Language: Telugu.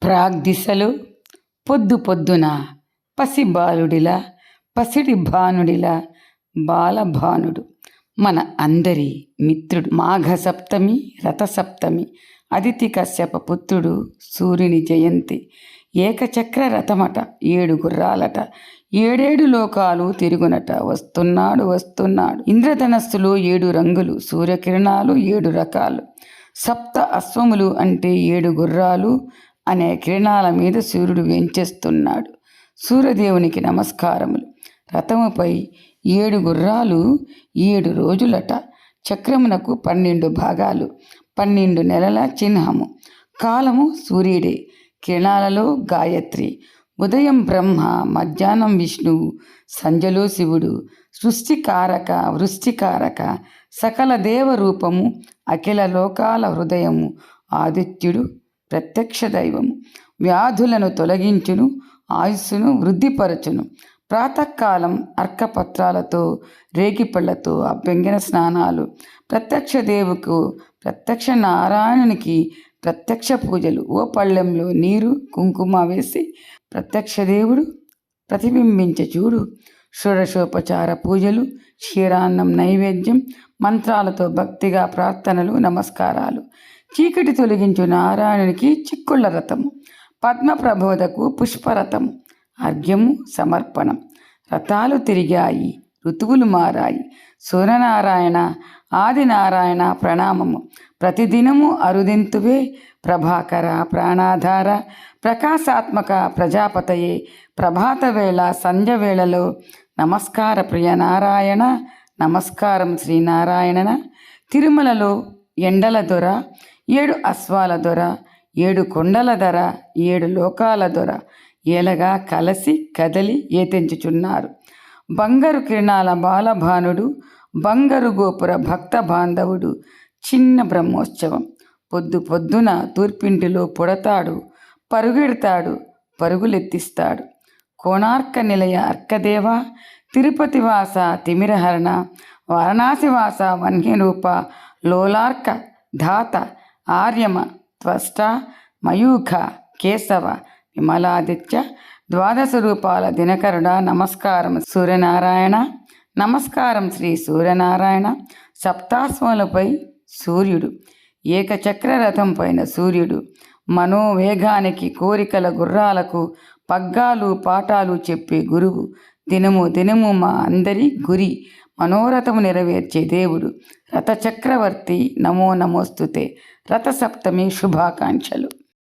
ప్రాగ్దిశలో పొద్దు పొద్దున పసిబాలుడిలా పసిడి భానుడిలా బాలభానుడు మన అందరి మిత్రుడు. మాఘసప్తమి రథసప్తమి అదితి కశ్యప పుత్రుడు సూర్యుని జయంతి. ఏకచక్ర రథమట 7 గుర్రాలట 7 లోకాలు తిరుగునట. వస్తున్నాడు వస్తున్నాడు ఇంద్రధనస్సులో 7 రంగులు సూర్యకిరణాలు 7 రకాలు. సప్త అశ్వములు అంటే 7 గుర్రాలు అనే కిరణాల మీద సూర్యుడు వెంచేస్తున్నాడు. సూర్యదేవునికి నమస్కారములు. రథముపై 7 గుర్రాలు 7 రోజులట. చక్రమునకు 12 భాగాలు 12 నెలల చిహ్నము. కాలము సూర్యుడే, కిరణాలలో గాయత్రి. ఉదయం బ్రహ్మ, మధ్యాహ్నం విష్ణువు, సంధ్యలో శివుడు. సృష్టికారక వృష్టికారక సకల దేవ రూపము, అఖిల లోకాల హృదయము. ఆదిత్యుడు ప్రత్యక్ష దైవము. వ్యాధులను తొలగించును, ఆయుస్సును వృద్ధిపరచును. ప్రాతకాలం అర్కపత్రాలతో రేగిపళ్లతో అభ్యంగన స్నానాలు. ప్రత్యక్ష దేవుకు ప్రత్యక్ష నారాయణునికి ప్రత్యక్ష పూజలు. ఓ పళ్ళెంలో నీరు కుంకుమ వేసి ప్రత్యక్ష దేవుడు ప్రతిబింబించ చూడు. షోడశోపచార పూజలు, క్షీరాన్నం నైవేద్యం, మంత్రాలతో భక్తిగా ప్రార్థనలు నమస్కారాలు. చీకటి తొలగించు నారాయణునికి చిక్కుళ్ళ రథము. పద్మప్రబోధకు పుష్పరథము. అర్ఘ్యము సమర్పణం. రథాలు తిరిగాయి, ఋతువులు మారాయి. సూర్యనారాయణ ఆదినారాయణ ప్రణామము. ప్రతిదినము అరుదింతువే ప్రభాకర ప్రాణాధార ప్రకాశాత్మక ప్రజాపతయే. ప్రభాత వేళ సంధ్య వేళలో నమస్కార ప్రియ నారాయణ. నమస్కారం శ్రీనారాయణ. తిరుమలలో ఎండల దొర, 7 అశ్వాల దొర, 7 కొండల ధర, 7 లోకాల దొర ఏలగా కలసి కదలి ఏతెంచుచున్నారు. బంగారు కిరణాల బాలభానుడు, బంగారు గోపుర భక్త బాంధవుడు. చిన్న బ్రహ్మోత్సవం. పొద్దు పొద్దున తూర్పింటిలో పుడతాడు, పరుగెడతాడు, పరుగులెత్తిస్తాడు. కోణార్క నిలయ అర్కదేవ, తిరుపతి వాస తిమిరహరణ, వారణాసివాస వన్యరూప, లోలార్క ధాత ఆర్యమ త్వష్ట మయూఖ కేశవ విమలాదిత్య 12 రూపాల దినకరుడ. నమస్కారం సూర్యనారాయణ. నమస్కారం శ్రీ సూర్యనారాయణ. సప్తాశ్వములపై సూర్యుడు, ఏకచక్ర రథం పైన సూర్యుడు. మనోవేగానికి కోరికల గుర్రాలకు పగ్గాలు పాఠాలు చెప్పే గురువు. దినము దినము మా అందరి గురి, మనోరథము నెరవేర్చే దేవుడు. రథచక్రవర్తి నమో నమోస్తుతే. రథసప్తమి శుభాకాంక్షలు.